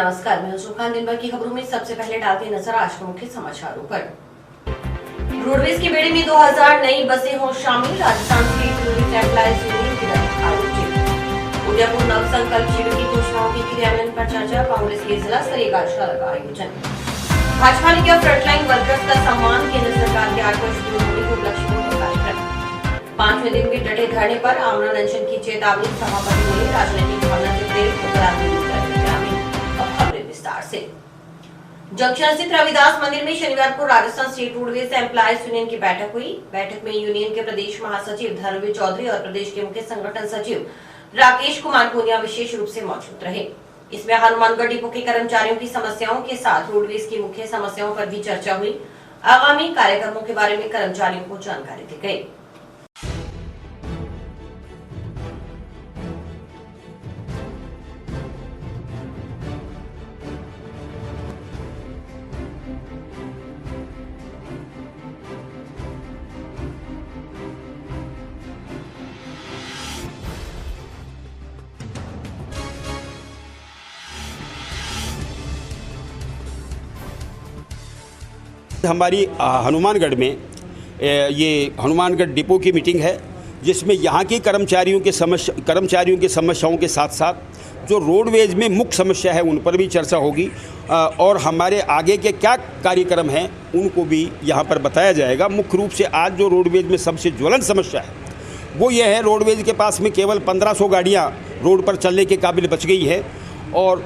नमस्कार, मैं हजूर खान। दिन भर की खबरों में सबसे पहले डालते नजर आज के मुख्य समाचारों पर। रोडवेज की बेड़े में 2000 नई बसें हो शामिल। Rajasthan state tourist employees union की बैठक आयोजित। उदयपुर नव संकल्प शिविर की घोषणाओं के क्रियान्वयन पर चर्चा। कांग्रेस की जिला स्तरीय कार्यशाला का आयोजन। भाजपा ने किया फ्रंटलाइन वर्कर्स का सम्मान। केंद्र सरकार के 8 वर्ष पूरे होने के उपलक्ष्य में कार्यक्रम। 5वें दिन भी डटे धरने पर आमरण अनशन की चेतावनी। सभापति ने राजनीतिक भावना से प्रेरित विस्तार से। जंक्शन स्थित रविदास मंदिर में शनिवार को Rajasthan state roadways employees union की बैठक हुई। बैठक में यूनियन के प्रदेश महासचिव धर्मवीर चौधरी और प्रदेश के मुख्य संगठन सचिव राकेश कुमार पूनिया विशेष रूप से मौजूद रहे। इसमें हनुमानगढ़ डिपो के कर्मचारियों की समस्याओं के साथ रोडवेज की मुख्य समस्याओं पर भी चर्चा हुई। आगामी कार्यक्रमों के बारे में कर्मचारियों को जानकारी दी गई। हमारी हनुमानगढ़ में ये हनुमानगढ़ डिपो की मीटिंग है, जिसमें यहाँ के कर्मचारियों के समस्याओं के साथ साथ जो रोडवेज में मुख्य समस्या है उन पर भी चर्चा होगी और हमारे आगे के क्या कार्यक्रम हैं उनको भी यहाँ पर बताया जाएगा। मुख्य रूप से आज जो रोडवेज में सबसे ज्वलंत समस्या है वो ये है, रोडवेज के पास में केवल 1500 गाड़ियाँ रोड पर चलने के काबिल बच गई है और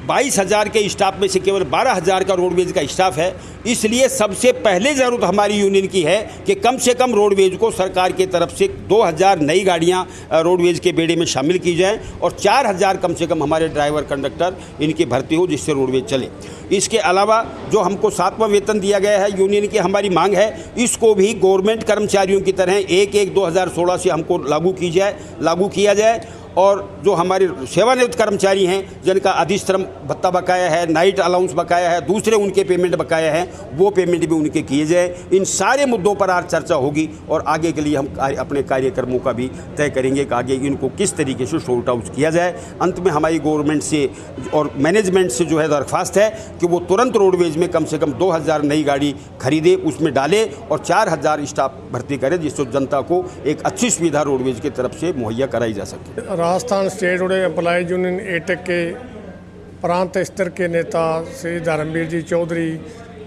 22,000 के स्टाफ में से केवल 12,000 का रोडवेज का स्टाफ है। इसलिए सबसे पहले ज़रूरत हमारी यूनियन की है कि कम से कम रोडवेज को सरकार की तरफ से 2,000 नई गाड़ियां रोडवेज के बेड़े में शामिल की जाएं और 4,000 कम से कम हमारे ड्राइवर कंडक्टर इनकी भर्ती हो, जिससे रोडवेज चले। इसके अलावा जो हमको 7वां वेतन दिया गया है, यूनियन की हमारी मांग है इसको भी गवर्नमेंट कर्मचारियों की तरह 1/1/2016 से हमको लागू किया जाए और जो हमारे सेवानिवृत्त कर्मचारी हैं जिनका अधिश्रम भत्ता बकाया है, नाइट अलाउंस बकाया है, दूसरे उनके पेमेंट बकाया हैं, वो पेमेंट भी उनके किए जाए। इन सारे मुद्दों पर आज चर्चा होगी और आगे के लिए हम अपने कार्यक्रमों का भी तय करेंगे कि आगे इनको किस तरीके से सॉर्ट आउट किया जाए। अंत में हमारी गवर्नमेंट से और मैनेजमेंट से जो है दरख्वास्त है कि वो तुरंत रोडवेज में कम से कम 2,000 नई गाड़ी खरीदे, उसमें डाले और 4,000 स्टाफ भर्ती करे, जिससे जनता को एक अच्छी सुविधा रोडवेज की तरफ से मुहैया कराई जा सके। Rajasthan state roadways employees union एटेक के प्रांत स्तर के नेता श्री धर्मवीर जी चौधरी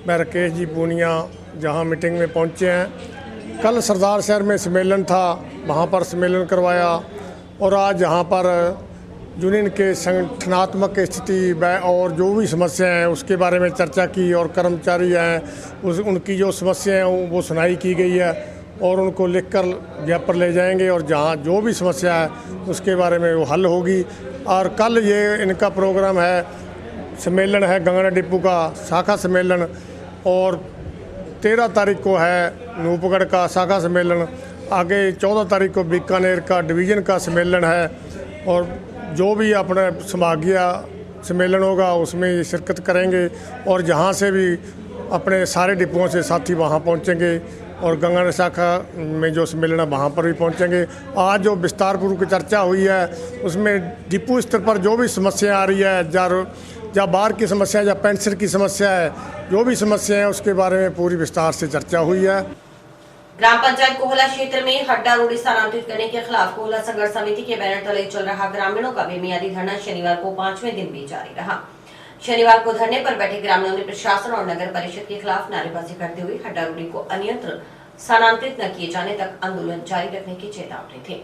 व राकेश जी पूनिया जहां मीटिंग में पहुंचे हैं। कल सरदार शहर में सम्मेलन था, वहां पर सम्मेलन करवाया और आज यहां पर यूनियन के संगठनात्मक स्थिति और जो भी समस्याएं हैं उसके बारे में चर्चा की और कर्मचारी हैं उनकी जो समस्याएं हैं वो सुनाई की गई है और उनको लिखकर ज्ञापन ले जाएंगे और जहाँ जो भी समस्या है उसके बारे में वो हल होगी। और कल ये इनका प्रोग्राम है, सम्मेलन है गंगाना डिपो का शाखा सम्मेलन और 13 तारीख को है नूपगढ़ का शाखा सम्मेलन। आगे 14 तारीख को बीकानेर का डिवीज़न का सम्मेलन है और जो भी अपना संभागीय सम्मेलन होगा उसमें ये शिरकत करेंगे और जहाँ से भी अपने सारे डिपों से साथी वहाँ पहुँचेंगे और गंगानगर शाखा में जो सम्मेलन है वहाँ पर भी पहुँचेंगे। आज जो विस्तारपूर्वक चर्चा हुई है उसमें डिपो स्तर पर जो भी समस्या आ रही है, या बार की समस्या है या पेंशन की समस्या है, जो भी समस्या है उसके बारे में पूरी विस्तार से चर्चा हुई है। ग्राम पंचायत कोहला क्षेत्र में हड्डा रोडी स्थानांतरित करने के खिलाफ कोहला संघर्ष समिति के बैनर तले चल रहा ग्रामीणों का बेमियादी धरना शनिवार को 5वें दिन भी जारी रहा। शनिवार को धरने पर बैठे ग्रामीणों ने प्रशासन और नगर परिषद के खिलाफ नारेबाजी करते हुए हड्डा रोडी को अन्यत्र स्थानांतरित न किए जाने तक आंदोलन जारी रखने की चेतावनी थी।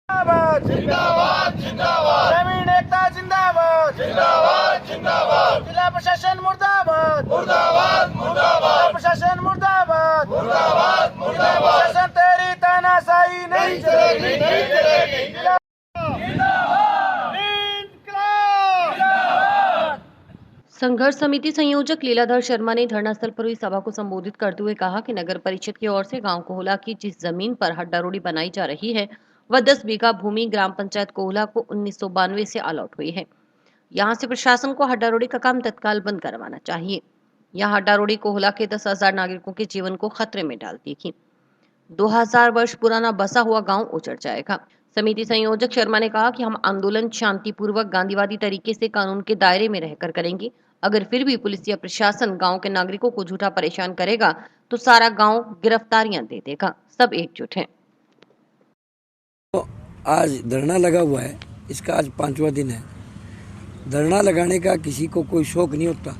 जिंदाबाद जिंदाबाद ग्रामीण एकता जिंदाबाद जिंदाबाद जिंदाबाद जिला प्रशासन मुर्दाबाद मुर्दाबाद मुर्दाबाद प्रशासन मुर्दाबाद मुर्दाबाद मुर्दाबाद प्रशासन तेरी तानाशाही नहीं चलेगी नहीं चलेगी। संघर्ष समिति संयोजक लीलाधर शर्मा ने धरनास्थल पर हुई सभा को संबोधित करते हुए कहा कि नगर परिषद की ओर से गांव कोहला की जिस जमीन पर हड्डा रोडी बनाई जा रही है वह 10 बीघा भूमि ग्राम पंचायत कोहला को 1992 से अलॉट हुई है। यहां से प्रशासन को हड्डा रोडी का काम तत्काल बंद करवाना चाहिए। यह हड्डा रोडी कोहला के 10,000 नागरिकों के जीवन को खतरे में डालती थी। 2000 वर्ष पुराना बसा हुआ गांव उजड़ जाएगा। समिति संयोजक शर्मा ने कहा कि हम आंदोलन शांतिपूर्वक गांधीवादी तरीके से कानून के दायरे में रहकर करेंगे। अगर फिर भी पुलिस या प्रशासन गांव के नागरिकों को झूठा परेशान करेगा तो सारा गांव गिरफ्तारियां दे देगा। सब एकजुट हैं। आज धरना लगा हुआ है, इसका आज 5वां दिन है। धरना लगाने का किसी को कोई शौक नहीं होता,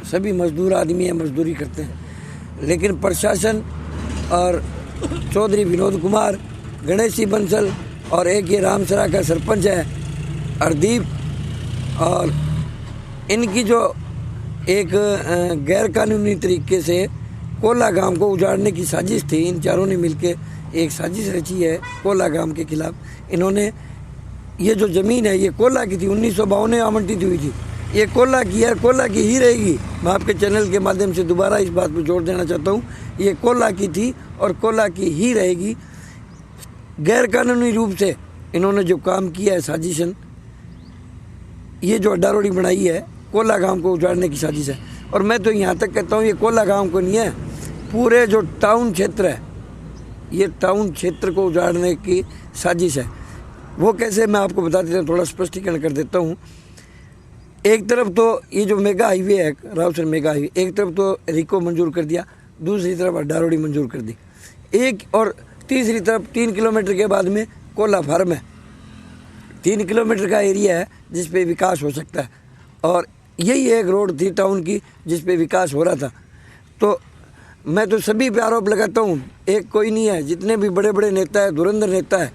सभी मजदूर आदमी है, मजदूरी करते हैं। लेकिन प्रशासन और चौधरी विनोद कुमार, गणेश सिंह बंसल और एक ये रामसरा का सरपंच है हरदीप, और इनकी जो एक गैर कानूनी तरीके से कोला गांव को उजाड़ने की साजिश थी, इन चारों ने मिलकर एक साजिश रची है कोला गांव के खिलाफ। इन्होंने ये जो ज़मीन है ये कोला की थी, 1952 में आवंटित हुई थी। ये कोला की है, कोला की ही रहेगी। मैं आपके चैनल के माध्यम से दोबारा इस बात पर जोर देना चाहता हूँ, ये कोला की थी और कोला की ही रहेगी। गैर कानूनी रूप से इन्होंने जो काम किया है साजिशन, ये जो अड्डा रोडी बनाई है कोला गांव को उजाड़ने की साजिश है। और मैं तो यहाँ तक कहता हूँ ये कोला गांव को नहीं है, पूरे जो टाउन क्षेत्र है, ये टाउन क्षेत्र को उजाड़ने की साजिश है। वो कैसे, मैं आपको बता देता हूँ, थोड़ा स्पष्टीकरण कर देता हूँ। एक तरफ तो ये जो मेगा हाईवे है, रावसर मेगा हाईवे, एक तरफ तो रिको मंजूर कर दिया, दूसरी तरफ अड्डा रोडी मंजूर कर दी, एक और तीसरी तरफ 3 किलोमीटर के बाद में कोला फार्म है। 3 किलोमीटर का एरिया है जिस पे विकास हो सकता है, और यही एक रोड थी टाउन की जिस पे विकास हो रहा था। तो मैं तो सभी पे आरोप लगाता हूँ, एक कोई नहीं है, जितने भी बड़े बड़े नेता है, धुरंधर नेता है,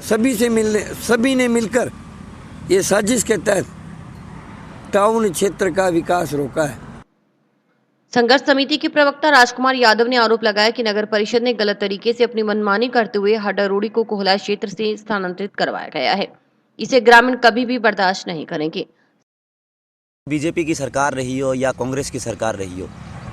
सभी ने मिलकर ये साजिश के तहत टाउन क्षेत्र का विकास रोका है। संघर्ष समिति के प्रवक्ता राजकुमार यादव ने आरोप लगाया कि नगर परिषद ने गलत तरीके से अपनी मनमानी करते हुए हड्डा रोडी को कोहला क्षेत्र से स्थानांतरित करवाया गया है। इसे ग्रामीण कभी भी बर्दाश्त नहीं करेंगे। बीजेपी की सरकार रही हो या कांग्रेस की सरकार रही हो,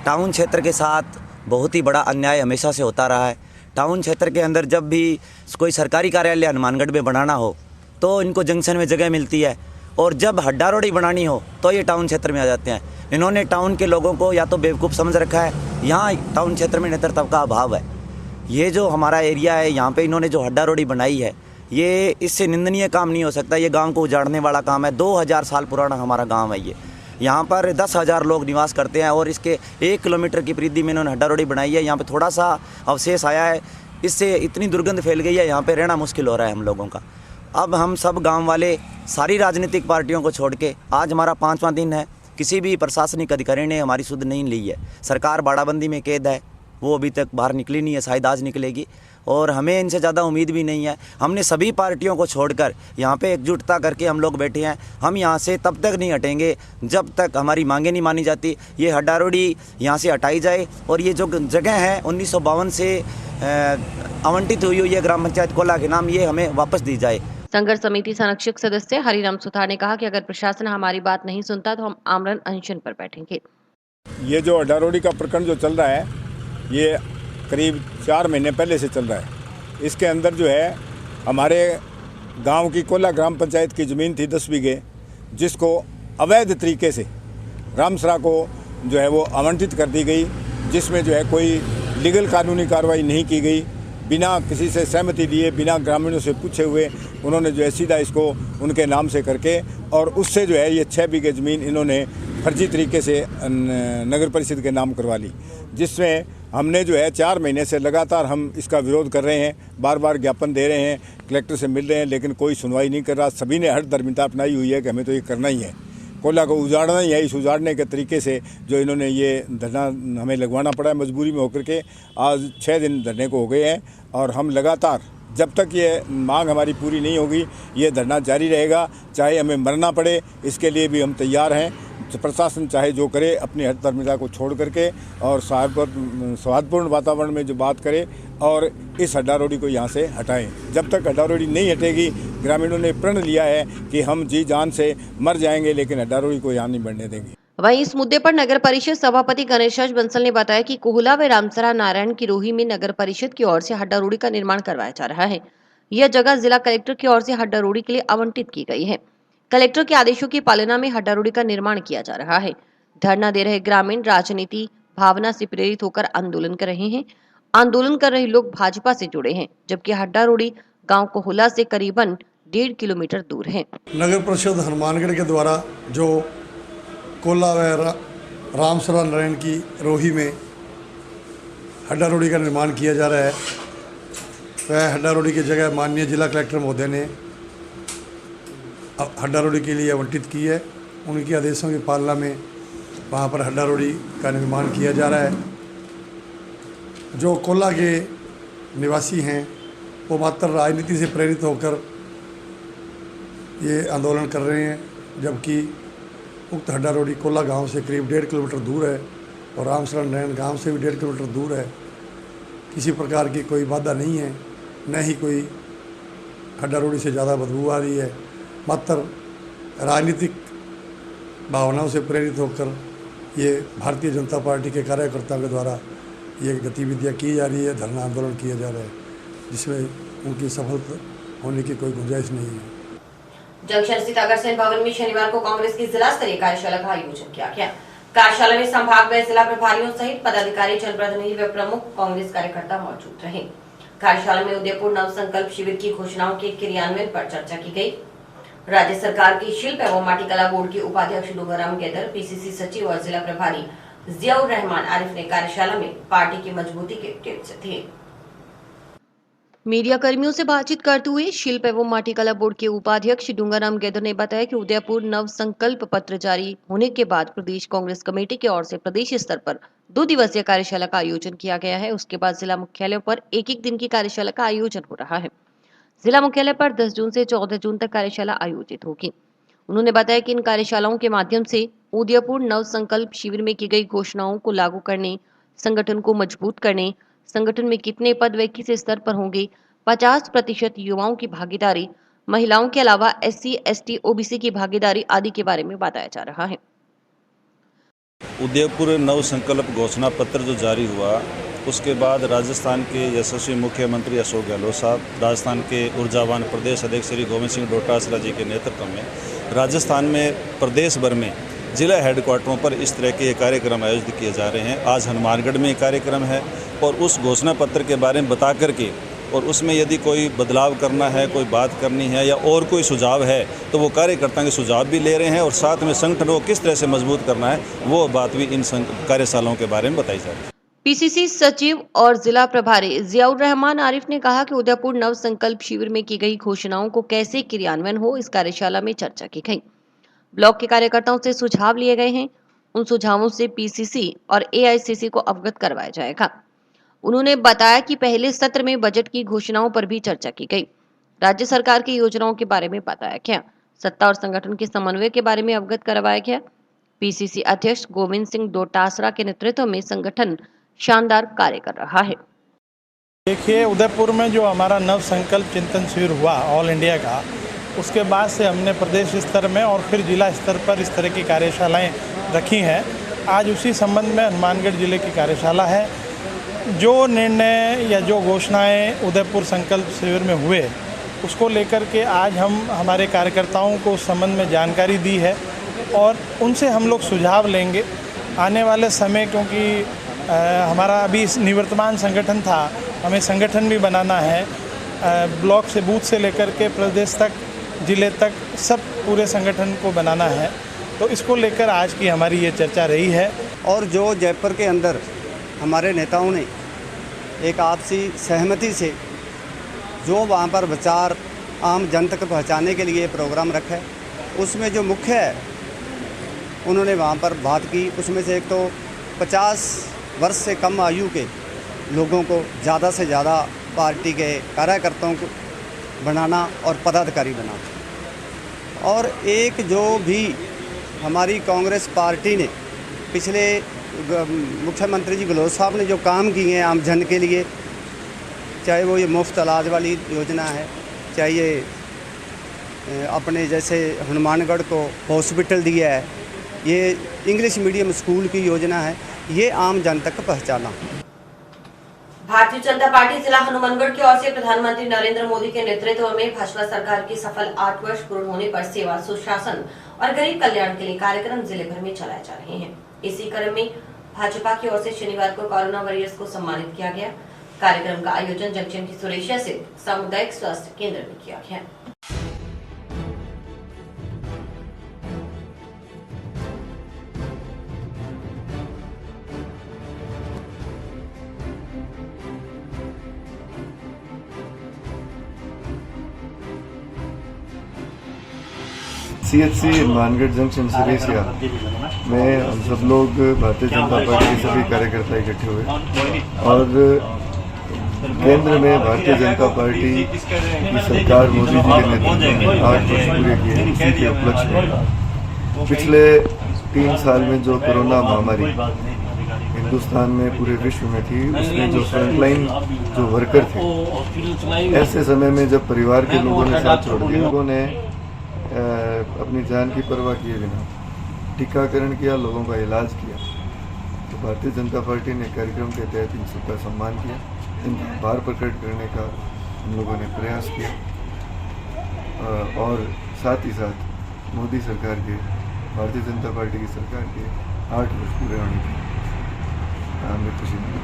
टाउन क्षेत्र के साथ बहुत ही बड़ा अन्याय हमेशा से होता रहा है। टाउन क्षेत्र के अंदर जब भी कोई सरकारी कार्यालय हनुमानगढ़ में बनाना हो तो इनको जंक्शन में जगह मिलती है, और जब हड्डा रोडी बनानी हो तो ये टाउन क्षेत्र में आ जाते हैं। इन्होंने टाउन के लोगों को या तो बेवकूफ़ समझ रखा है, यहाँ टाउन क्षेत्र में नेतृत्व का अभाव है। ये जो हमारा एरिया है, यहाँ पे इन्होंने जो हड्डा रोडी बनाई है, ये इससे निंदनीय काम नहीं हो सकता। ये गांव को उजाड़ने वाला काम है। 2000 साल पुराना हमारा गांव है ये। यहाँ पर 10,000 लोग निवास करते हैं, और इसके 1 किलोमीटर की परिधि में इन्होंने हड्डा रोडी बनाई है। यहाँ पे थोड़ा सा अवशेष आया है, इससे इतनी दुर्गंध फैल गई है, यहाँ पे रहना मुश्किल हो रहा है हम लोगों का। अब हम सब गांव वाले सारी राजनीतिक पार्टियों को छोड़ के, आज हमारा 5वां दिन है, किसी भी प्रशासनिक अधिकारी ने हमारी सुध नहीं ली है। सरकार बाड़ाबंदी में कैद है, वो अभी तक बाहर निकली नहीं है, शायद आज निकलेगी, और हमें इनसे ज़्यादा उम्मीद भी नहीं है। हमने सभी पार्टियों को छोड़कर यहाँ पे एकजुटता करके हम लोग बैठे हैं। हम यहाँ से तब तक नहीं हटेंगे जब तक हमारी मांगें नहीं मानी जाती। ये हड्डा रोडी यहाँ से हटाई जाए, और ये जो जगह है 1952 से आवंटित हुई है ग्राम पंचायत कोला के नाम, ये हमें वापस दी जाए। संघर्ष समिति संरक्षक सदस्य हरिराम सुथार ने कहा कि अगर प्रशासन हमारी बात नहीं सुनता तो हम आमरण अनशन पर बैठेंगे। ये जो हड्डा रोडी का प्रकरण जो चल रहा है, ये करीब 4 महीने पहले से चल रहा है। इसके अंदर जो है हमारे गांव की कोला ग्राम पंचायत की ज़मीन थी 10 बीघे, जिसको अवैध तरीके से रामसरा को जो है वो आवंटित कर दी गई, जिसमें जो है कोई लीगल कानूनी कार्रवाई नहीं की गई। बिना किसी से सहमति लिए, बिना ग्रामीणों से पूछे हुए उन्होंने जो है सीधा इसको उनके नाम से करके, और उससे जो है ये 6 बीघे ज़मीन इन्होंने फर्जी तरीके से नगर परिषद के नाम करवा ली, जिसमें हमने जो है 4 महीने से लगातार हम इसका विरोध कर रहे हैं, बार बार ज्ञापन दे रहे हैं, कलेक्टर से मिल रहे हैं, लेकिन कोई सुनवाई नहीं कर रहा। सभी ने हठधर्मिता अपनाई हुई है कि हमें तो ये करना ही है, कोला को उजाड़ना ही है। इस उजाड़ने के तरीके से जो इन्होंने ये धरना हमें लगवाना पड़ा है मजबूरी में होकर के। आज 6 दिन धरने को हो गए हैं, और हम लगातार जब तक ये मांग हमारी पूरी नहीं होगी ये धरना जारी रहेगा, चाहे हमें मरना पड़े, इसके लिए भी हम तैयार हैं। प्रशासन चाहे जो करे, अपनी हठधर्मिता को छोड़ करके और सौहार्दपूर्ण वातावरण में जो बात करे, और इस हड्डा रोडी को यहाँ से हटाएं। जब तक हड्डा रोडी नहीं हटेगी, ग्रामीणों ने प्रण लिया है कि हम जी जान से मर जाएंगे, लेकिन हड्डा रोडी को यहाँ नहीं बढ़ने देंगे। वहीं इस मुद्दे पर नगर परिषद सभापति गणेश बंसल ने बताया कि कोहला व रामसरा नारायण की रोही में नगर परिषद की ओर से हड्डा रोडी का निर्माण करवाया जा रहा है। यह जगह जिला कलेक्टर की ओर से हड्डा रोडी के लिए आवंटित की गई है। कलेक्टर के आदेशों की पालना में हड्डा रोडी का निर्माण किया जा रहा है। धरना दे रहे ग्रामीण राजनीति भावना से प्रेरित होकर आंदोलन कर रहे हैं। आंदोलन कर रहे लोग भाजपा से जुड़े हैं, जबकि हड्डा रोड़ी गांव कोहला से करीबन 1.5 किलोमीटर दूर है। नगर परिषद हनुमानगढ़ के द्वारा जो कोला व रामसरा नारायण की रोही में हड्डा रोड़ी का निर्माण किया जा रहा है, वह हड्डा रोड़ी की जगह माननीय जिला कलेक्टर महोदय ने हड्डा रोड़ी के लिए आवंटित की है। उनके आदेशों की पालना में वहाँ पर हड्डा रोड़ी का निर्माण किया जा रहा है। जो कोला के निवासी हैं वो मात्र राजनीति से प्रेरित होकर ये आंदोलन कर रहे हैं, जबकि उक्त हड्डा रोड़ी कोला गांव से करीब 1.5 किलोमीटर दूर है और रामसरा नारायण गांव से भी 1.5 किलोमीटर दूर है। किसी प्रकार की कोई बाधा नहीं है, न ही कोई हड्डा रोड़ी से ज़्यादा बदबू आ रही है। मात्र राजनीतिक भावनाओं से प्रेरित होकर ये भारतीय जनता पार्टी के कार्यकर्ताओं के द्वारा ये गतिविधियाँ की जा रही है, धरना आंदोलन किया जा रहा है, जिसमें उनकी सफल होने की कोई गुंजाइश नहीं है। जंक्शन स्थित अग्रसेन भवन में शनिवार को कांग्रेस की जिला स्तरीय कार्यशाला का आयोजन किया गया। कार्यशाला में संभाग व जिला प्रभारियों सहित पदाधिकारी, जनप्रतिनिधि व प्रमुख कांग्रेस कार्यकर्ता मौजूद रहे। कार्यशाला में उदयपुर नव संकल्प शिविर की घोषणाओं के क्रियान्वयन पर चर्चा की गई। राज्य सरकार की शिल्प एवं माटी कला बोर्ड के उपाध्यक्ष डूंगरराम गेदर, पीसीसी सचिव और जिला प्रभारी जियाउर रहमान आरिफ ने कार्यशाला में पार्टी की मजबूती के टिप्स दिए। मीडिया कर्मियों से बातचीत करते हुए शिल्प एवं माटी कला बोर्ड के उपाध्यक्ष डूंगरराम गेदर ने बताया कि उदयपुर नव संकल्प पत्र जारी होने के बाद प्रदेश कांग्रेस कमेटी की ओर से प्रदेश स्तर पर 2 दिवसीय कार्यशाला का आयोजन किया गया है। उसके बाद जिला मुख्यालय पर एक दिन की कार्यशाला का आयोजन हो रहा है। जिला मुख्यालय पर 10 जून से 14 जून तक कार्यशाला आयोजित होगी। उन्होंने बताया कि इन कार्यशालाओं के माध्यम से उदयपुर नव संकल्प शिविर में की गई घोषणाओं को लागू करने, संगठन को मजबूत करने, संगठन में कितने पद व किस स्तर पर होंगे, 50% युवाओं की भागीदारी, महिलाओं के अलावा SC, ST, OBC की भागीदारी आदि के बारे में बताया जा रहा है। उदयपुर नव संकल्प घोषणा पत्र जो जारी हुआ, उसके बाद राजस्थान के यशस्वी मुख्यमंत्री अशोक गहलोत साहब, राजस्थान के ऊर्जावान प्रदेश अध्यक्ष श्री गोविंद सिंह डोटासरा जी के नेतृत्व में राजस्थान में प्रदेश भर में जिला हेडक्वार्टरों पर इस तरह के कार्यक्रम आयोजित किए जा रहे हैं। आज हनुमानगढ़ में कार्यक्रम है और उस घोषणा पत्र के बारे में बता करके और उसमें यदि कोई बदलाव करना है, कोई बात करनी है या और कोई सुझाव है तो वो कार्यकर्ताओं के सुझाव भी ले रहे हैं और साथ में संगठन को किस तरह से मजबूत करना है वो बात भी इन कार्यशालाओं के बारे में बताई जा रही है। पीसीसी सचिव और जिला प्रभारी जियाउर रहमान आरिफ ने कहा कि उदयपुर नव संकल्प शिविर में की गई घोषणाओं को कैसे क्रियान्वयन हो, इस कार्यशाला में चर्चा की गई। ब्लॉक के कार्यकर्ताओं से सुझाव लिए गए हैं, उन सुझावों से पीसीसी और AICC को अवगत करवाया जाएगा। उन्होंने बताया कि पहले सत्र में बजट की घोषणाओं पर भी चर्चा की गई। राज्य सरकार की योजनाओं के बारे में बताया गया। सत्ता और संगठन के समन्वय के बारे में अवगत करवाया गया। पीसीसी अध्यक्ष गोविंद सिंह डोटासरा के नेतृत्व में संगठन शानदार कार्य कर रहा है। देखिए, उदयपुर में जो हमारा नव संकल्प चिंतन शिविर हुआ ऑल इंडिया का, उसके बाद से हमने प्रदेश स्तर में और फिर जिला स्तर पर इस तरह की कार्यशालाएं रखी हैं। आज उसी संबंध में हनुमानगढ़ जिले की कार्यशाला है। जो निर्णय या जो घोषणाएं उदयपुर संकल्प शिविर में हुए उसको लेकर के आज हम हमारे कार्यकर्ताओं को उस संबंध में जानकारी दी है और उनसे हम लोग सुझाव लेंगे आने वाले समय, क्योंकि हमारा अभी निवर्तमान संगठन था, हमें संगठन भी बनाना है। ब्लॉक से बूथ से लेकर के प्रदेश तक, जिले तक सब पूरे संगठन को बनाना है, तो इसको लेकर आज की हमारी ये चर्चा रही है। और जो जयपुर के अंदर हमारे नेताओं ने एक आपसी सहमति से जो वहाँ पर विचार आम जन तक पहुँचाने के लिए प्रोग्राम रखा है, उसमें जो मुख्य है उन्होंने वहाँ पर बात की। उसमें से एक तो 50 वर्ष से कम आयु के लोगों को ज़्यादा से ज़्यादा पार्टी के कार्यकर्ताओं को बनाना और पदाधिकारी बनाना, और एक जो भी हमारी कांग्रेस पार्टी ने पिछले मुख्यमंत्री जी गहलोत साहब ने जो काम किए हैं आम जन के लिए, चाहे वो ये मुफ्त इलाज वाली योजना है, चाहे ये अपने जैसे हनुमानगढ़ को हॉस्पिटल दिया है, ये इंग्लिश मीडियम स्कूल की योजना है, ये आम जन तक पहुँचाना। भारतीय जनता पार्टी जिला हनुमानगढ़ की ओर से प्रधानमंत्री नरेंद्र मोदी के नेतृत्व में भाजपा सरकार की सफल 8 वर्ष पूर्ण होने पर सेवा, सुशासन और गरीब कल्याण के लिए कार्यक्रम जिले भर में चलाए जा रहे हैं। इसी क्रम में भाजपा की ओर से शनिवार को कोरोना वॉरियर्स को सम्मानित किया गया। कार्यक्रम का आयोजन जंक्शन की सुरेशिया से सामुदायिक स्वास्थ्य केंद्र में किया गया। CHC मानगढ़ जंक्शन सुरेशिया में हम सब लोग भारतीय जनता पार्टी के सभी कार्यकर्ता इकट्ठे हुए और केंद्र में भारतीय जनता पार्टी की सरकार मोदी जी के नेतृत्व में 8 वर्ष पूरे किए, इसी के उपलक्ष्य में पिछले 3 साल में जो कोरोना महामारी हिंदुस्तान में पूरे विश्व में थी, उसमें जो फ्रंटलाइन जो वर्कर थे, ऐसे समय में जब परिवार के लोगों ने साथ छोड़ दिया, लोगों ने अपनी जान की परवाह किए बिना टीकाकरण किया, लोगों का इलाज किया। तो भारतीय जनता पार्टी ने कार्यक्रम के तहत इन सबका सम्मान किया, इनका आभार प्रकट करने का हम लोगों ने प्रयास किया और साथ ही साथ मोदी सरकार के, भारतीय जनता पार्टी की सरकार के 8 वर्ष पूरे होने की हमें खुशी मिली।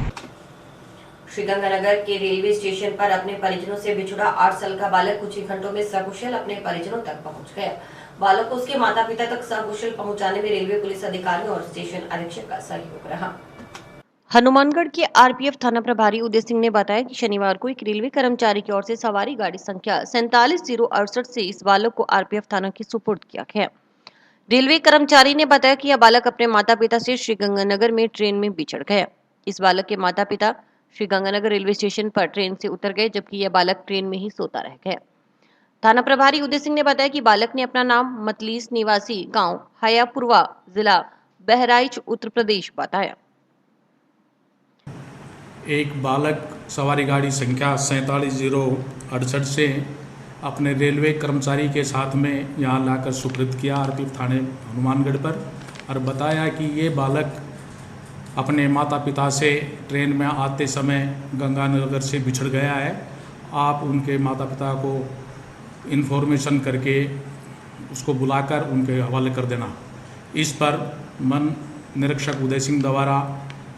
श्रीगंगानगर के रेलवे स्टेशन पर अपने परिजनों से बिछुड़ा 8 साल का बालक कुछ ही घंटों में सकुशल अपने परिजनों तक पहुंच गया। बालक को उसके माता पिता तक सकुशल पहुंचाने में रेलवे पुलिस अधिकारियों और स्टेशन अधीक्षक का सहयोग रहा। हनुमानगढ़ के आरपीएफ थाना प्रभारी उदय सिंह ने बताया कि शनिवार को एक रेलवे कर्मचारी की ओर से सवारी गाड़ी संख्या 47-068 से इस बालक को आरपीएफ थाना की सुपुर्द किया गया। रेलवे कर्मचारी ने बताया कि यह बालक अपने माता पिता से श्रीगंगानगर में ट्रेन में बिछड़ गया। इस बालक के माता पिता श्रीगंगानगर रेलवे स्टेशन पर ट्रेन से उतर गए, जबकि यह बालक ट्रेन में ही सोता रह गया। थाना प्रभारी उदय सिंह ने बताया कि बालक ने अपना नाम मतलीस निवासी गांव हयापुरवा जिला बहराइच उत्तर प्रदेश बताया। एक बालक सवारी गाड़ी संख्या 47-068 से अपने रेलवे कर्मचारी के साथ में यहां लाकर सुपुर्द किया आरपीएफ थाने हनुमानगढ़ पर और बताया कि ये बालक अपने माता पिता से ट्रेन में आते समय गंगानगर से बिछड़ गया है। आप उनके माता पिता को इन्फॉर्मेशन करके उसको बुलाकर उनके हवाले कर देना। इस पर वन निरीक्षक उदय सिंह द्वारा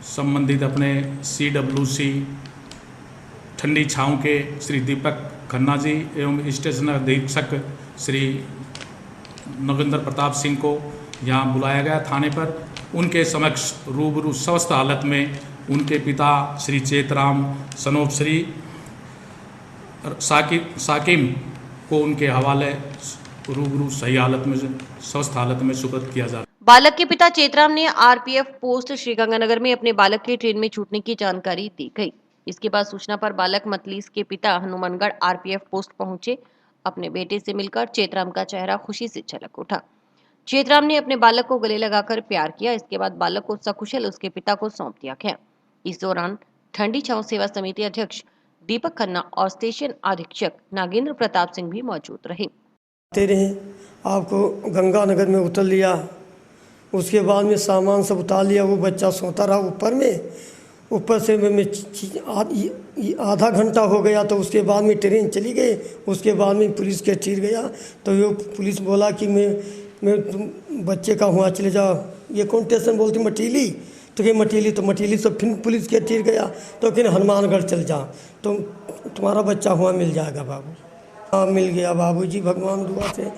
संबंधित अपने CWC ठंडी छाँव के श्री दीपक खन्ना जी एवं स्टेशन अधीक्षक श्री नगेंद्र प्रताप सिंह को यहाँ बुलाया गया थाने पर। उनके समक्ष रूबरू स्वस्थ हालत में उनके पिता श्री चेतराम सनोप श्री साकिम को उनके हवाले रूबरू सही हालत में स्वस्थ हालत में सुपुर्द किया जा रहा है। बालक के पिता चेतराम ने आरपीएफ पोस्ट श्रीगंगानगर में अपने बालक के ट्रेन में छूटने की जानकारी दी गई। इसके बाद सूचना पर बालक मतलीस के पिता हनुमानगढ़ आरपीएफ पोस्ट पहुंचे। अपने बेटे से मिलकर चेतराम का चेहरा खुशी से झलक उठा। चेतराम ने अपने बालक को गले लगाकर प्यार किया। इसके बाद बालक को सकुशल उसके पिता को सौंप दिया गया। इस दौरान ठंडी छाँव सेवा समिति अध्यक्ष दीपक खन्ना और स्टेशन अधीक्षक नागेंद्र प्रताप सिंह भी मौजूद रहे। आपको गंगानगर में उतर लिया, उसके बाद में सामान सब उतार लिया। वो बच्चा सोता रहा ऊपर से मैं आधा घंटा हो गया, तो उसके बाद में ट्रेन चली गई। उसके बाद में पुलिस के चिर गया, तो वो पुलिस बोला कि मैं तुम बच्चे का हुआ चले जाओ। ये कौन स्टेशन बोलती मटीली, तो ये मटीली से फिर पुलिस के चिर गया, तो फिर हनुमानगढ़ चल जा, तो तुम्हारा बच्चा हुआ मिल जाएगा बाबू। हाँ मिल गया बाबूजी, भगवान दुआ से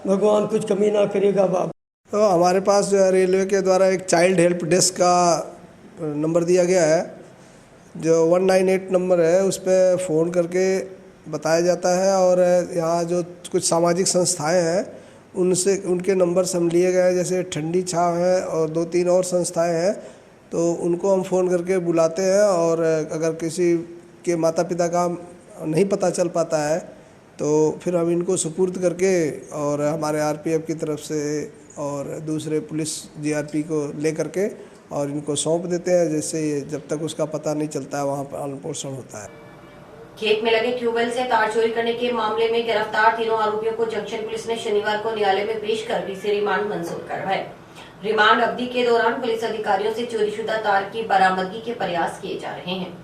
भगवान कुछ कमी ना करेगा बाबू। तो हमारे पास जो है रेलवे के द्वारा एक चाइल्ड हेल्प डेस्क का नंबर दिया गया है, जो 198 नंबर है, उस पर फ़ोन करके बताया जाता है। और यहाँ जो कुछ सामाजिक संस्थाएं हैं उनसे उनके नंबर हम लिए गए हैं, जैसे ठंडी छाँव है और 2-3 और संस्थाएं हैं, तो उनको हम फ़ोन करके बुलाते हैं। और अगर किसी के माता पिता का नहीं पता चल पाता है तो फिर हम इनको सुपुर्द करके और हमारे आरपीएफ की तरफ से और दूसरे पुलिस जीआरपी को ले करके और इनको सौंप देते हैं, जिससे जब तक उसका पता नहीं चलता है वहाँ पर पालन पोषण होता है। खेत में लगे ट्यूबवेल से तार चोरी करने के मामले में गिरफ्तार तीनों आरोपियों को जंक्शन पुलिस ने शनिवार को न्यायालय में पेश कर पीसी रिमांड मंजूर करवाए। रिमांड अवधि के दौरान पुलिस अधिकारियों से चोरीशुदा तार की बरामदगी के प्रयास किए जा रहे हैं।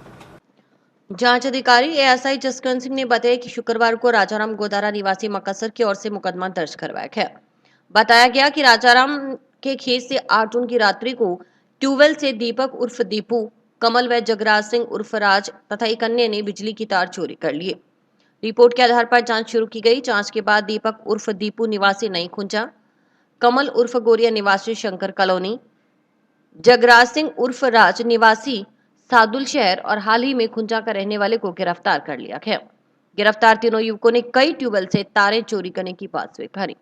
जांच अधिकारी एएसआई जसकरण सिंह ने बताया कि शुक्रवार को राजाराम गोदारा निवासी मकसर की ओर से मुकदमा दर्ज करवाया गया। बताया गया कि राजाराम के खेत से 8 जून की रात्रि को ट्यूबवेल से दीपक उर्फ दीपू कमल व जगराज सिंह उर्फ राज तथा एक अन्य ने बिजली की तार चोरी कर लिए। रिपोर्ट के आधार पर जांच शुरू की गई। जांच के बाद दीपक उर्फ दीपू निवासी नई खुंजा, कमल उर्फ गोरिया निवासी शंकर कॉलोनी, जगराज सिंह उर्फ राज निवासी सादुल शहर और हाल ही में खुंजा का रहने वाले को गिरफ्तार कर लिया गया। गिरफ्तार तीनों युवकों ने कई ट्यूबवेल से तारें चोरी करने की बात स्वीकारी।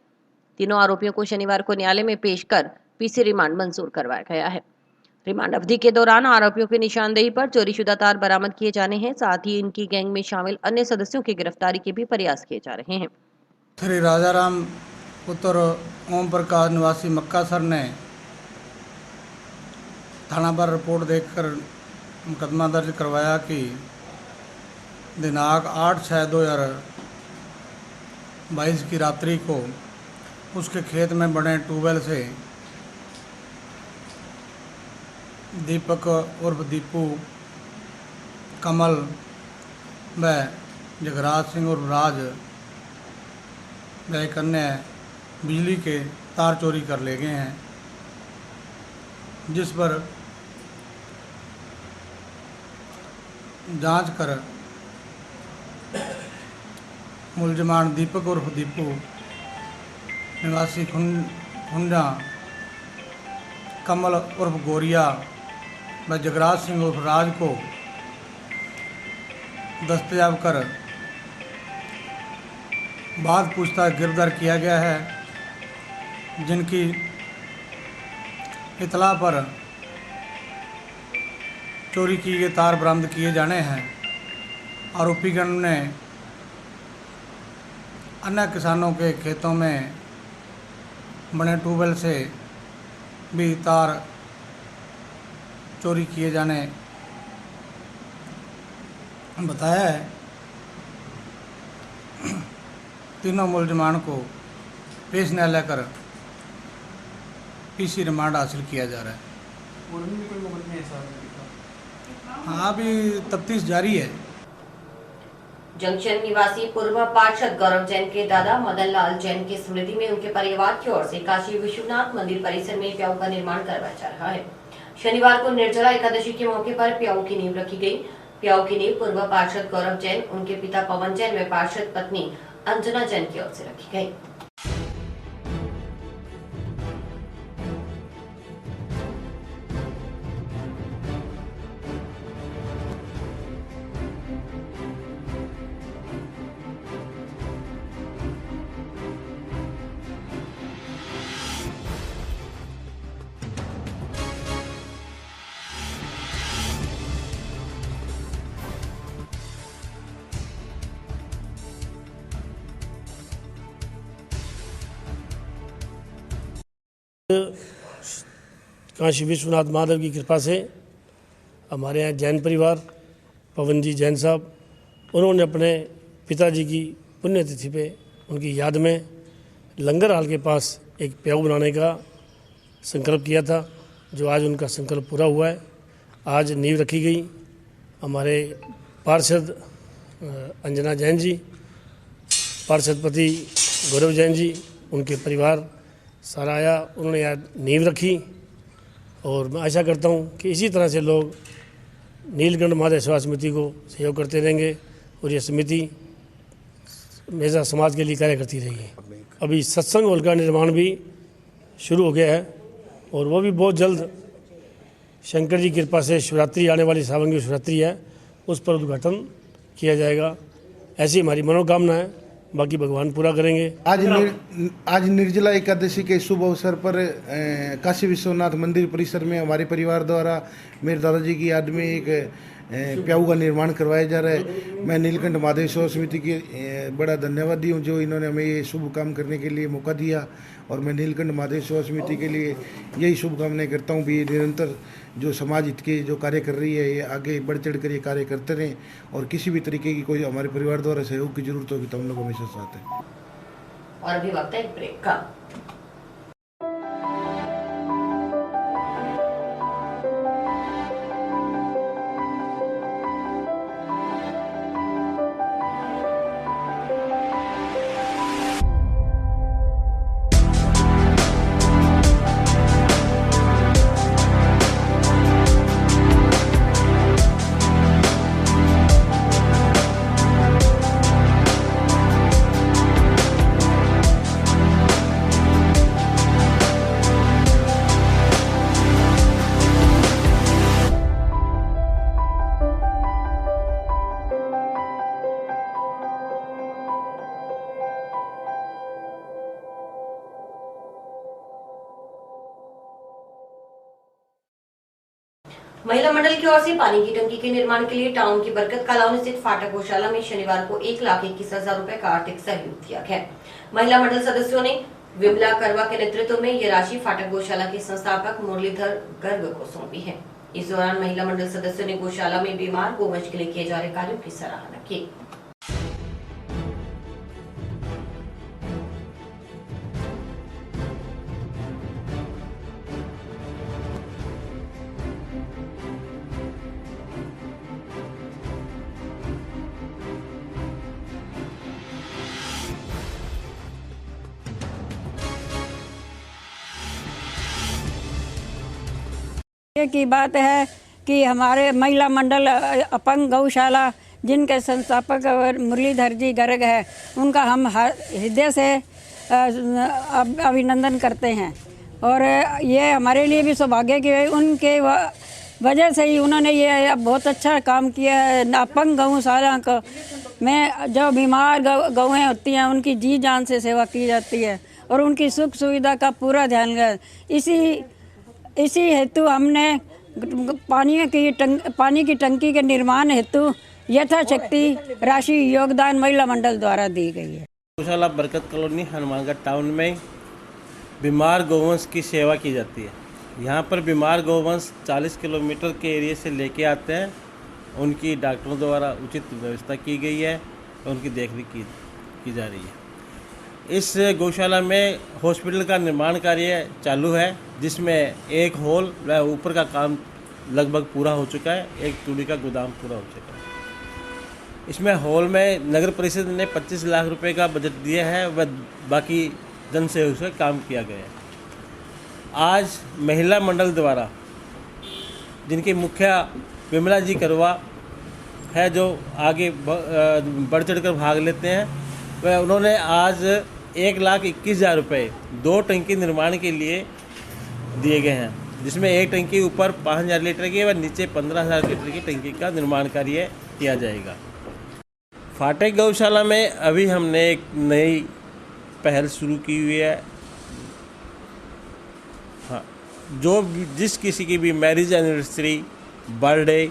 तीनों आरोपियों को शनिवार को न्यायालय में पेश कर पीसी रिमांड मंजूर करवाया गया है। रिमांड अवधि के दौरान आरोपियों की निशानदेही पर चोरीशुदा तार बरामद किए जाने हैं। साथ ही इनकी गैंग में शामिल अन्य सदस्यों की गिरफ्तारी के भी प्रयास किए जा रहे हैं। श्री राजाराम पुत्र ओम प्रकाश निवासी मक्कासर ने थाना पर रिपोर्ट देखकर मुकदमा दर्ज करवाया कि दिनांक 8/6/2022 की रात्रि को उसके खेत में बने ट्यूबवेल से दीपक उर्फ दीपू, कमल व जगराज सिंह उर्फ राज व एक अन्य बिजली के तार चोरी कर ले गए हैं, जिस पर जांच कर मुलजमान दीपक उर्फ दीपू निवासी खुंजा, कमल उर्फ गोरिया व जगराज सिंह उर्फ राज को दस्तयाब कर बाद पूछताछ गिरफ्तार किया गया है, जिनकी इतला पर चोरी किए गए तार बरामद किए जाने हैं। आरोपीगण ने अन्य किसानों के खेतों में बने ट्यूबवेल से भी तार चोरी किए जाने बताया है। तीनों मुलजमान को पेश न्यायालय कर पीसी रिमांड हासिल किया जा रहा है। हाँ, अभी तफ्तीश जारी है। जंक्शन निवासी पूर्व पार्षद गौरव जैन के दादा मदन लाल जैन की स्मृति में उनके परिवार की ओर से काशी विश्वनाथ मंदिर परिसर में प्याऊ का निर्माण करवाया जा रहा है। शनिवार को निर्जला एकादशी के मौके पर प्याऊ की नींव रखी गई। प्याऊ की नींव पूर्व पार्षद गौरव जैन, उनके पिता पवन जैन व पार्षद पत्नी अंजना जैन की ओर से रखी गई। काशी विश्वनाथ महादेव की कृपा से हमारे यहाँ जैन परिवार, पवन जी जैन साहब, उन्होंने अपने पिताजी की पुण्यतिथि पे उनकी याद में लंगर हाल के पास एक प्याऊ बनाने का संकल्प किया था, जो आज उनका संकल्प पूरा हुआ है। आज नींव रखी गई। हमारे पार्षद अंजना जैन जी, पार्षदपति गौरव जैन जी, उनके परिवार सारा आया, उन्होंने यहाँ नींव रखी। और मैं आशा करता हूँ कि इसी तरह से लोग नीलकंठ महादेव सेवा समिति को सहयोग करते रहेंगे और ये समिति मेजा समाज के लिए कार्य करती रहेगी। अभी सत्संग हॉल का निर्माण भी शुरू हो गया है और वो भी बहुत जल्द शंकर जी की कृपा से शिवरात्रि आने वाली सावंगी शिवरात्रि है, उस पर उद्घाटन किया जाएगा। ऐसी हमारी मनोकामना है, बाकी भगवान पूरा करेंगे। आज निर्जला एकादशी के शुभ अवसर पर काशी विश्वनाथ मंदिर परिसर में हमारे परिवार द्वारा मेरे दादाजी की याद में एक प्याऊ का निर्माण करवाया जा रहा है। मैं नीलकंठ महादेव सेवा समिति की बड़ा धन्यवादी हूँ, जो इन्होंने हमें ये शुभ काम करने के लिए मौका दिया। और मैं नीलकंठ महादेव सेवा समिति के लिए यही शुभकामनाएं करता हूँ भी निरंतर जो समाज हित के जो कार्य कर रही है, ये आगे बढ़ चढ़ कर ये कार्य करते रहें। और किसी भी तरीके की कोई हमारे परिवार द्वारा सहयोग की जरूरत होगी तो हम लोग हमेशा साथ हैं। और अभी वक्त है एक ब्रेक का। महिला मंडल की ओर से पानी की टंकी के निर्माण के लिए टाउन की बरकत कॉलोनी स्थित फाटक गौशाला में शनिवार को 1,21,000 रुपए का आर्थिक सहयोग दिया गया। महिला मंडल सदस्यों ने विमला करवा के नेतृत्व में ये राशि फाटक गौशाला के संस्थापक मुरलीधर गर्ग को सौंपी है। इस दौरान महिला मंडल सदस्यों ने गौशाला में बीमार गोवंश के लिए किए जा रहे कार्यों की सराहना की। की बात है कि हमारे महिला मंडल अपंग गौशाला जिनके संस्थापक मुरलीधर जी गर्ग है, उनका हम हृदय से अभिनंदन करते हैं और ये हमारे लिए भी सौभाग्य की उनके वजह से ही उन्होंने ये बहुत अच्छा काम किया है। अपंग गौशाला को में जो बीमार गौएँ होती हैं उनकी जी जान से सेवा की जाती है और उनकी सुख सुविधा का पूरा ध्यान रखा। इसी हेतु हमने पानी की टंकी के निर्माण हेतु यथाशक्ति राशि योगदान महिला मंडल द्वारा दी गई है। गौशाला बरकत कॉलोनी हनुमानगढ़ टाउन में बीमार गौवंश की सेवा की जाती है। यहाँ पर बीमार गौवंश 40 किलोमीटर के एरिया से लेके आते हैं। उनकी डॉक्टरों द्वारा उचित व्यवस्था की गई है और उनकी देखरेख की जा रही है। इस गौशाला में हॉस्पिटल का निर्माण कार्य चालू है, जिसमें एक हॉल व ऊपर का काम लगभग पूरा हो चुका है, एक तूड़ी का गोदाम पूरा हो चुका है। इसमें हॉल में नगर परिषद ने 25 लाख रुपए का बजट दिया है व बाकी जन सहयोग से काम किया गया है। आज महिला मंडल द्वारा जिनकी मुखिया विमला जी करवा है, जो आगे बढ़ चढ़ कर भाग लेते हैं, वह उन्होंने आज 1,21,000 रुपये 2 टंकी निर्माण के लिए दिए गए हैं, जिसमें एक टंकी ऊपर 5,000 लीटर की व नीचे 15,000 लीटर की टंकी का निर्माण कार्य किया जाएगा। फाटक गौशाला में अभी हमने एक नई पहल शुरू की हुई है। हाँ, जिस किसी की भी मैरिज एनिवर्सरी, बर्थडे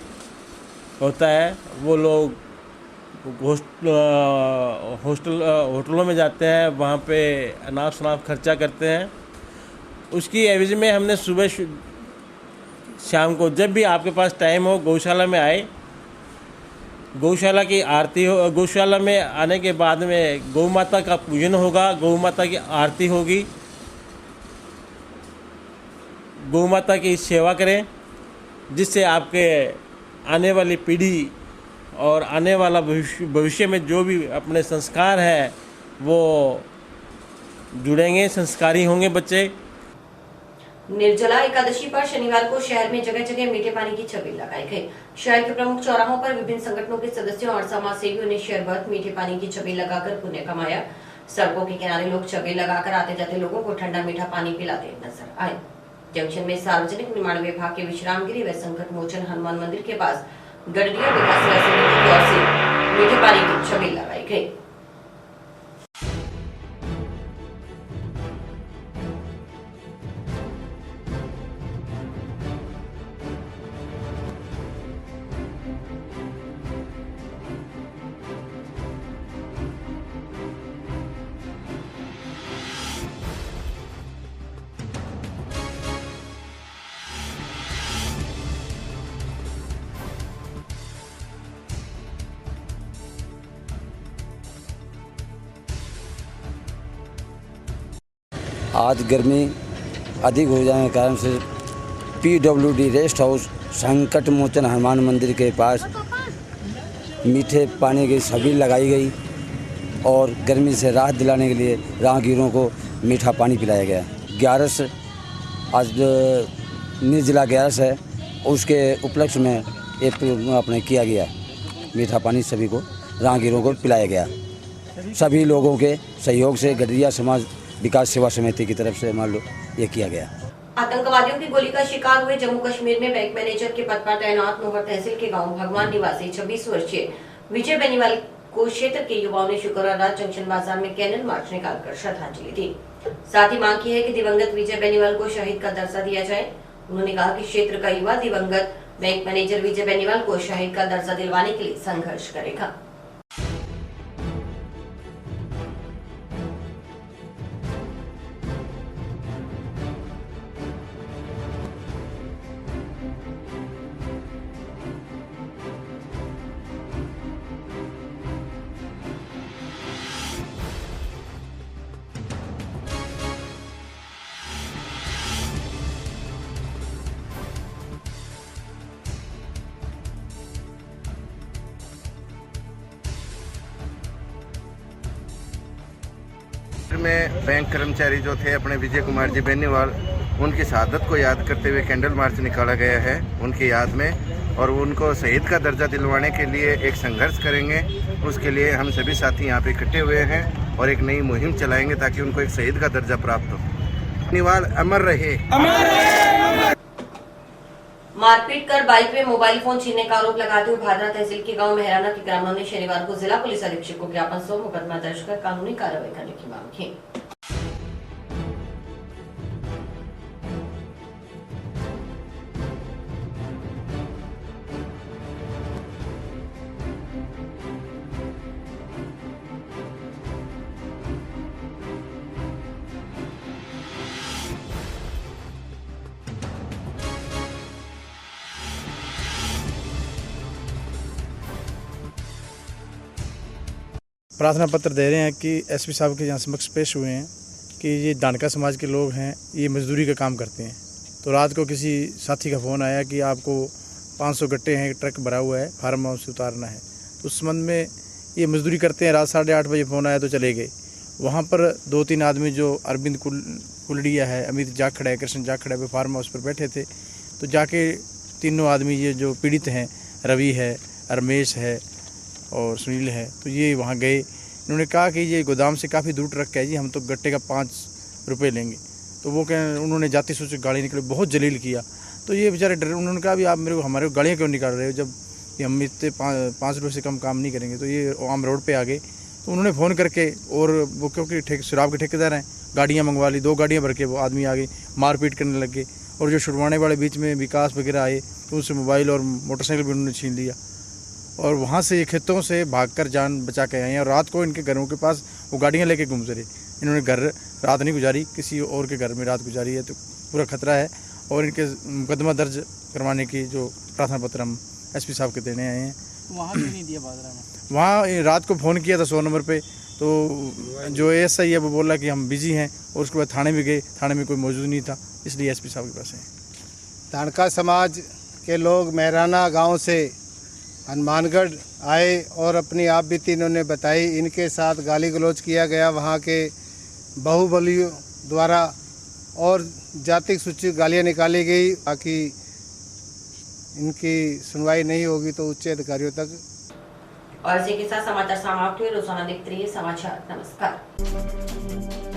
होता है, वो लोग होटलों में जाते हैं, वहाँ पे अनाप शनाप खर्चा करते हैं। उसकी एवज में हमने सुबह शाम को जब भी आपके पास टाइम हो गौशाला में आए, गौशाला की आरती हो। गौशाला में आने के बाद में गौ माता का पूजन होगा, गौ माता की आरती होगी। गौ माता की सेवा करें, जिससे आपके आने वाली पीढ़ी और आने वाला भविष्य में जो भी अपने संस्कार है वो जुड़ेंगे, संस्कारी होंगे बच्चे। निर्जला एकादशी पर शनिवार को शहर में जगह जगह मीठे पानी की छबील लगाई गई। शहर के प्रमुख चौराहों पर विभिन्न संगठनों के सदस्यों और समाज सेवियों ने शरबत, मीठे पानी की छबील लगाकर पुण्य कमाया। सड़कों के किनारे लोग छबील लगाकर आते जाते लोगों को ठंडा मीठा पानी पिलाते नजर आए। जंक्शन में सार्वजनिक निर्माण विभाग के विश्रामगिरी व संकट मोचन हनुमान मंदिर के पास गडरिया विकास समिति की ओर से मीठे पानी की छबील लगाई गई। आज गर्मी अधिक हो जाने के कारण से PWD रेस्ट हाउस संकट मोचन हनुमान मंदिर के पास मीठे पानी की छबील लगाई गई और गर्मी से राहत दिलाने के लिए राहगीरों को मीठा पानी पिलाया गया। 11 आज निर्जला 11 है, उसके उपलक्ष्य में एक अपने किया गया मीठा पानी सभी को राहगीरों को पिलाया गया। सभी लोगों के सहयोग से गडरिया समाज विकास सेवा समिति की तरफ से मान लो ये किया गया। आतंकवादियों की गोली का शिकार हुए जम्मू कश्मीर में बैंक मैनेजर के पद पर तैनात नोहर तहसील के गांव भगवान निवासी 26 वर्षीय विजय बेनीवाल को क्षेत्र के युवाओं ने शुक्रवार रात जंक्शन बाजार में कैंडल मार्च निकालकर श्रद्धांजलि दी। साथ ही मांग की है कि दिवंगत विजय बेनीवाल को शहीद का दर्जा दिया जाए। उन्होंने कहा कि क्षेत्र का युवा दिवंगत बैंक मैनेजर विजय बेनीवाल को शहीद का दर्जा दिलवाने के लिए संघर्ष करेगा। में बैंक कर्मचारी जो थे अपने विजय कुमार जी बेनीवाल, उनकी शहादत को याद करते हुए कैंडल मार्च निकाला गया है उनकी याद में, और उनको शहीद का दर्जा दिलवाने के लिए एक संघर्ष करेंगे। उसके लिए हम सभी साथी यहाँ पे इकट्ठे हुए हैं और एक नई मुहिम चलाएंगे ताकि उनको एक शहीद का दर्जा प्राप्त हो। बेनीवाल अमर रहे। मारपीट कर बाइक में मोबाइल फोन छीनने का आरोप लगाते हुए भादरा तहसील के गांव मेहराना के ग्रामीणों ने शनिवार को जिला पुलिस अधीक्षक को ज्ञापन सौंप मुकदमा दर्ज कर कानूनी कार्रवाई करने की मांग की। प्रार्थना पत्र दे रहे हैं कि एसपी साहब के यहाँ समक्ष पेश हुए हैं कि ये दानका समाज के लोग हैं, ये मजदूरी का काम करते हैं। तो रात को किसी साथी का फ़ोन आया कि आपको 500 गट्टे हैं, ट्रक भरा हुआ है, फार्म हाउस से उतारना है। तो उस संबंध में ये मजदूरी करते हैं। रात 8:30 बजे फ़ोन आया तो चले गए। वहाँ पर 2-3 आदमी जो अरविंद कुलड़िया है, अमित जाखड़ा है, कृष्ण जाखड़ा है, फार्म हाउस पर बैठे थे। तो जाके तीनों आदमी ये जो पीड़ित हैं, रवि है, रमेश है और सुनील है, तो ये वहाँ गए। इन्होंने कहा कि ये गोदाम से काफ़ी दूर ट्रक है जी, हम तो गट्टे का 5 रुपये लेंगे। तो वो उन्होंने जाति सोच गाड़ी निकली, बहुत जलील किया। तो ये बेचारे डरे। उन्होंने कहा भी आप मेरे को हमारे को गाड़ियाँ क्यों निकाल रहे हो, जब कि हम इतने 5 रुपये से कम काम नहीं करेंगे। तो ये आम रोड पे आ गए। तो उन्होंने फ़ोन करके, और वो क्योंकि शराब के ठेकेदार हैं, गाड़ियाँ मंगवा ली। 2 गाड़ियाँ भर के वो आदमी आ गए, मारपीट करने लग गए। और जो छुड़वाने वाले बीच में विकास वगैरह आए तो उनसे मोबाइल और मोटरसाइकिल भी उन्होंने छीन लिया। और वहाँ से ये खेतों से भागकर जान बचा के आए हैं। और रात को इनके घरों के पास वो गाड़ियाँ लेके घूम रहे। इन्होंने घर रात नहीं गुजारी, किसी और के घर में रात गुजारी है। तो पूरा खतरा है। और इनके मुकदमा दर्ज करवाने की जो प्रार्थना पत्र हम एसपी साहब के देने आए हैं। वहाँ भी नहीं दिया बादरा में? वहाँ रात को फ़ोन किया था 100 नंबर पे, तो जो एएसआई है वो बोला कि हम बिजी हैं। और उसके बाद थाने में गए, थाने में कोई मौजूद नहीं था, इसलिए एसपी साहब के पास है। दानका समाज के लोग मेहराना गांव से हनुमानगढ़ आए और अपनी आप बीती इन्होंने बताई। इनके साथ गाली गलौज किया गया वहाँ के बाहुबलियों द्वारा, और जाति सूचित गालियाँ निकाली गई। बाकी इनकी सुनवाई नहीं होगी तो उच्च अधिकारियों तक। और इसी के साथ समाचार समाप्त हुए। रोजाना देखते रहिए समाचार। नमस्कार।